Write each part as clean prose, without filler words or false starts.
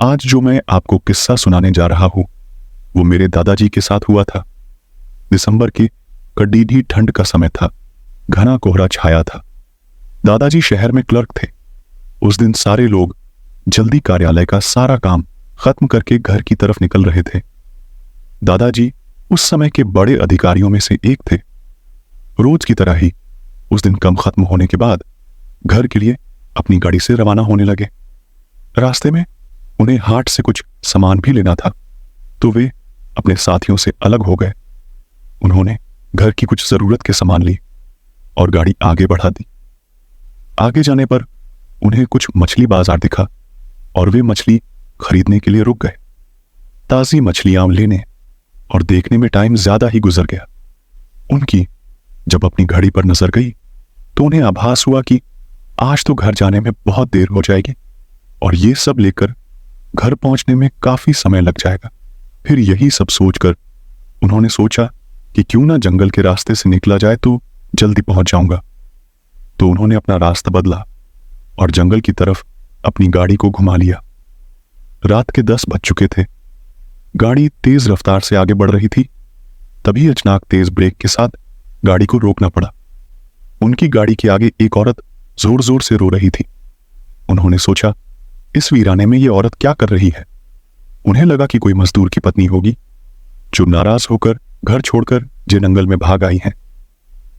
आज जो मैं आपको किस्सा सुनाने जा रहा हूं वो मेरे दादाजी के साथ हुआ था। दिसंबर की कड़ीडी ठंड का समय था। घना कोहरा छाया था। दादाजी शहर में क्लर्क थे। उस दिन सारे लोग जल्दी कार्यालय का सारा काम खत्म करके घर की तरफ निकल रहे थे। दादाजी उस समय के बड़े अधिकारियों में से एक थे। रोज की तरह ही उस दिन काम खत्म होने के बाद घर के लिए अपनी गाड़ी से रवाना होने लगे। रास्ते में उन्हें हाट से कुछ सामान भी लेना था, तो वे अपने साथियों से अलग हो गए। उन्होंने घर की कुछ जरूरत के सामान ली और गाड़ी आगे बढ़ा दी। आगे जाने पर उन्हें कुछ मछली बाजार दिखा और वे मछली खरीदने के लिए रुक गए। ताजी मछलियां लेने और देखने में टाइम ज्यादा ही गुजर गया। उनकी जब अपनी घड़ी पर नजर गई तो उन्हें आभास हुआ कि आज तो घर जाने में बहुत देर हो जाएगी और ये सब लेकर घर पहुंचने में काफी समय लग जाएगा। फिर यही सब सोचकर उन्होंने सोचा कि क्यों ना जंगल के रास्ते से निकला जाए तो जल्दी पहुंच जाऊंगा। तो उन्होंने अपना रास्ता बदला और जंगल की तरफ अपनी गाड़ी को घुमा लिया। रात के 10 बज चुके थे। गाड़ी तेज रफ्तार से आगे बढ़ रही थी। तभी अचानक तेज ब्रेक के साथ गाड़ी को रोकना पड़ा। उनकी गाड़ी के आगे एक औरत जोर जोर से रो रही थी। उन्होंने सोचा, इस वीराने में ये औरत क्या कर रही है। उन्हें लगा कि कोई मजदूर की पत्नी होगी जो नाराज होकर घर छोड़कर जेनंगल में भाग आई है।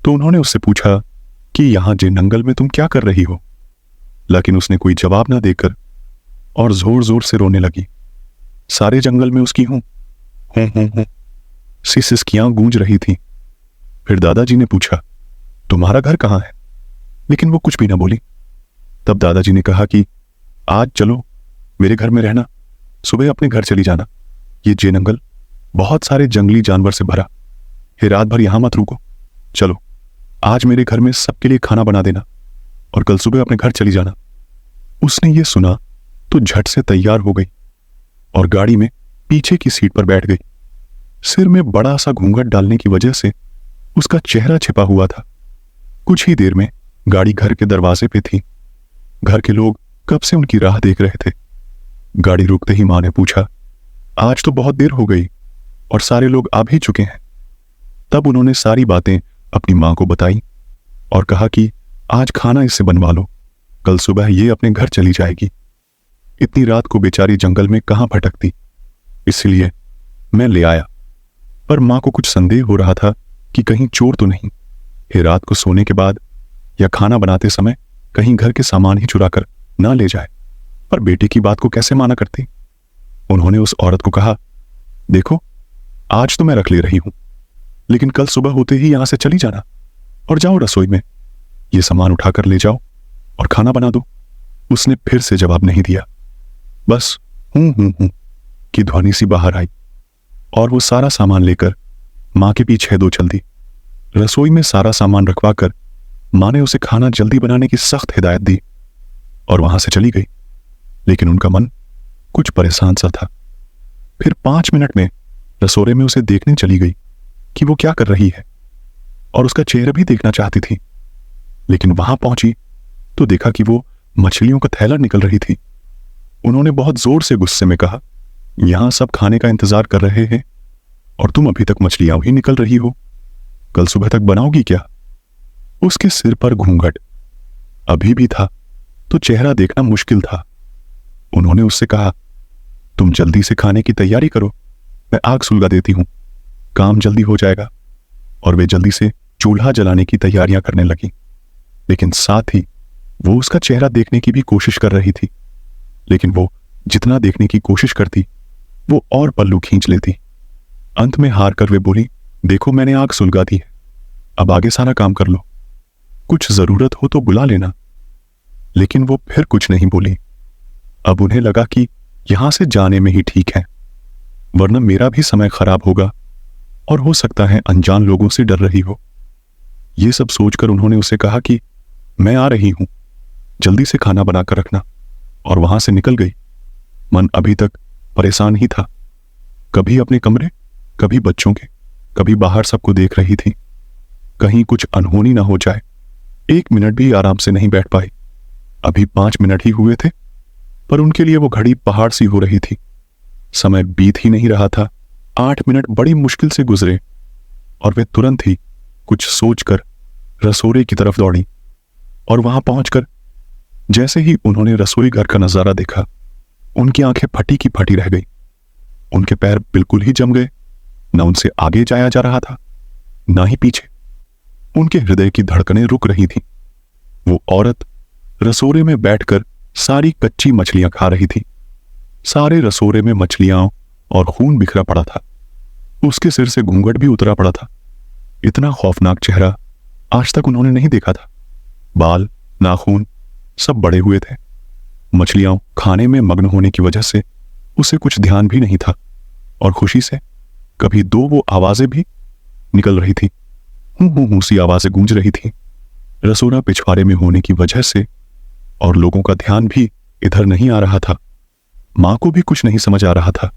तो उन्होंने उससे पूछा कि यहां जेनंगल में तुम क्या कर रही हो। लेकिन उसने कोई जवाब ना देकर और जोर जोर से रोने लगी। सारे जंगल में उसकी हूं सिसकियां गूंज रही थी। फिर दादाजी ने पूछा, तुम्हारा घर कहां है। लेकिन वो कुछ भी ना बोली। तब दादाजी ने कहा कि आज चलो मेरे घर में रहना, सुबह अपने घर चली जाना। ये जेनंगल बहुत सारे जंगली जानवर से भरा है। रात भर यहां मत रुको। चलो आज मेरे घर में सबके लिए खाना बना देना और कल सुबह अपने घर चली जाना। उसने ये सुना तो झट से तैयार हो गई और गाड़ी में पीछे की सीट पर बैठ गई। सिर में बड़ा सा घूंघट डालने की वजह से उसका चेहरा छिपा हुआ था। कुछ ही देर में गाड़ी घर के दरवाजे पे थी। घर के लोग कब से उनकी राह देख रहे थे। गाड़ी रुकते ही मां ने पूछा, आज तो बहुत देर हो गई और सारे लोग आ भी चुके हैं। तब उन्होंने सारी बातें अपनी मां को बताई और कहा कि आज खाना इससे बनवा लो, कल सुबह ये अपने घर चली जाएगी। इतनी रात को बेचारी जंगल में कहां भटकती, इसलिए मैं ले आया। पर मां को कुछ संदेह हो रहा था कि कहीं चोर तो नहीं है, रात को सोने के बाद या खाना बनाते समय कहीं घर के सामान ही चुरा कर ना ले जाए। पर बेटे की बात को कैसे माना करती। उन्होंने उस औरत को कहा, देखो आज तो मैं रख ले रही हूं, लेकिन कल सुबह होते ही यहां से चली जाना और जाओ रसोई में ये सामान उठाकर ले जाओ और खाना बना दो। उसने फिर से जवाब नहीं दिया। बस हूं की ध्वनि सी बाहर आई और वो सारा सामान लेकर मां के पीछे दो चल दी। रसोई में सारा सामान रखवा कर मां ने उसे खाना जल्दी बनाने की सख्त हिदायत दी और वहां से चली गई। लेकिन उनका मन कुछ परेशान सा था। फिर 5 मिनट में रसोड़े में उसे देखने चली गई कि वो क्या कर रही है और उसका चेहरा भी देखना चाहती थी। लेकिन वहां पहुंची तो देखा कि वो मछलियों का थैला निकल रही थी। उन्होंने बहुत जोर से गुस्से में कहा, यहां सब खाने का इंतजार कर रहे हैं और तुम अभी तक मछलियां ही निकल रही हो। कल सुबह तक बनाओगी क्या। उसके सिर पर घूंघट अभी भी था तो चेहरा देखना मुश्किल था। उन्होंने उससे कहा, तुम जल्दी से खाने की तैयारी करो, मैं आग सुलगा देती हूं, काम जल्दी हो जाएगा। और वे जल्दी से चूल्हा जलाने की तैयारियां करने लगी। लेकिन साथ ही वो उसका चेहरा देखने की भी कोशिश कर रही थी। लेकिन वो जितना देखने की कोशिश करती वो और पल्लू खींच लेती। अंत में हार कर वे बोली, देखो मैंने आग सुलगा दी है, अब आगे सारा काम कर लो, कुछ जरूरत हो तो बुला लेना। लेकिन वो फिर कुछ नहीं बोली। अब उन्हें लगा कि यहां से जाने में ही ठीक है, वरना मेरा भी समय खराब होगा और हो सकता है अनजान लोगों से डर रही हो। ये सब सोचकर उन्होंने उसे कहा कि मैं आ रही हूं, जल्दी से खाना बनाकर रखना, और वहां से निकल गई। मन अभी तक परेशान ही था। कभी अपने कमरे, कभी बच्चों के, कभी बाहर सबको देख रही थी। कहीं कुछ अनहोनी ना हो जाए। 1 मिनट भी आराम से नहीं बैठ पाई। अभी 5 मिनट ही हुए थे पर उनके लिए वो घड़ी पहाड़ सी हो रही थी। समय बीत ही नहीं रहा था। 8 मिनट बड़ी मुश्किल से गुजरे और वे तुरंत ही कुछ सोचकर रसोई की तरफ दौड़ी। और वहां पहुंचकर जैसे ही उन्होंने रसोई घर का नजारा देखा, उनकी आंखें फटी की फटी रह गई। उनके पैर बिल्कुल ही जम गए। न उनसे आगे जाया जा रहा था, ना ही पीछे। उनके हृदय की धड़कनें रुक रही थीं। वो औरत रसोरे में बैठकर सारी कच्ची मछलियां खा रही थी। सारे रसोरे में मछलियां और खून बिखरा पड़ा था। उसके सिर से घूंघट भी उतरा पड़ा था। इतना खौफनाक चेहरा आज तक उन्होंने नहीं देखा था। बाल, नाखून सब बड़े हुए थे। मछलियां खाने में मग्न होने की वजह से उसे कुछ ध्यान भी नहीं था और खुशी से कभी दो वो आवाजें भी निकल रही थी। हूं सी आवाजें गूंज रही थी। रसोरा पिछवाड़े में होने की वजह से और लोगों का ध्यान भी इधर नहीं आ रहा था। मां को भी कुछ नहीं समझ आ रहा था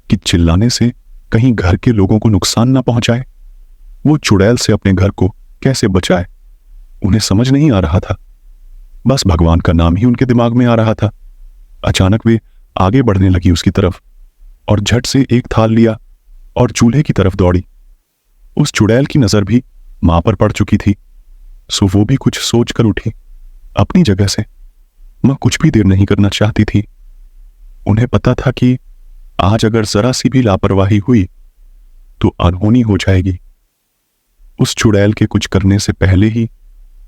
कि चिल्लाने से कहीं घर के लोगों को नुकसान ना पहुंचाए। वो चुड़ैल से अपने घर को कैसे बचाए, उन्हें समझ नहीं आ रहा था। बस भगवान का नाम ही उनके दिमाग में आ रहा था। अचानक वे आगे बढ़ने लगी उसकी तरफ और झट से एक थाल लिया और चूल्हे की तरफ दौड़ी। उस चुड़ैल की नजर भी मां पर पड़ चुकी थी, सो वो भी कुछ सोच कर उठी अपनी जगह से। मां कुछ भी देर नहीं करना चाहती थी। उन्हें पता था कि आज अगर जरा सी भी लापरवाही हुई तो अनहोनी हो जाएगी। उस चुड़ैल के कुछ करने से पहले ही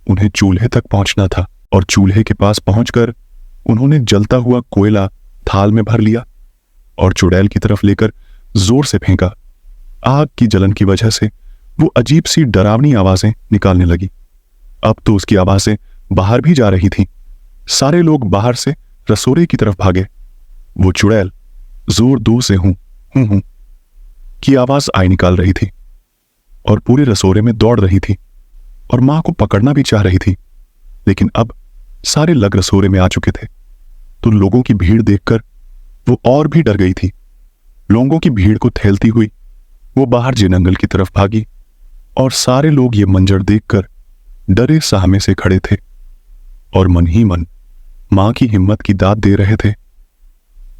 उन्हें चूल्हे तक पहुंचना था और चूल्हे के पास पहुंचकर उन्होंने जलता हुआ कोयला थाल में भर लिया और चुड़ैल की तरफ लेकर जोर से फेंका। आग की जलन की वजह से वो अजीब सी डरावनी आवाजें निकालने लगी। अब तो उसकी आवाजें बाहर भी जा रही थीं। सारे लोग बाहर से रसोई की तरफ भागे। वो चुड़ैल जोर दो से हूं की आवाज आई निकाल रही थी और पूरे रसोरे में दौड़ रही थी और मां को पकड़ना भी चाह रही थी। लेकिन अब सारे लग रसोरे में आ चुके थे तो लोगों की भीड़ देखकर वो और भी डर गई थी। लोगों की भीड़ को थैलती हुई वो बाहर जंगल की तरफ भागी और सारे लोग ये मंजर देखकर डरे सहमे से खड़े थे और मन ही मन मां की हिम्मत की दाद दे रहे थे।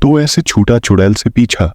तो ऐसे छूटा चुड़ैल से पीछा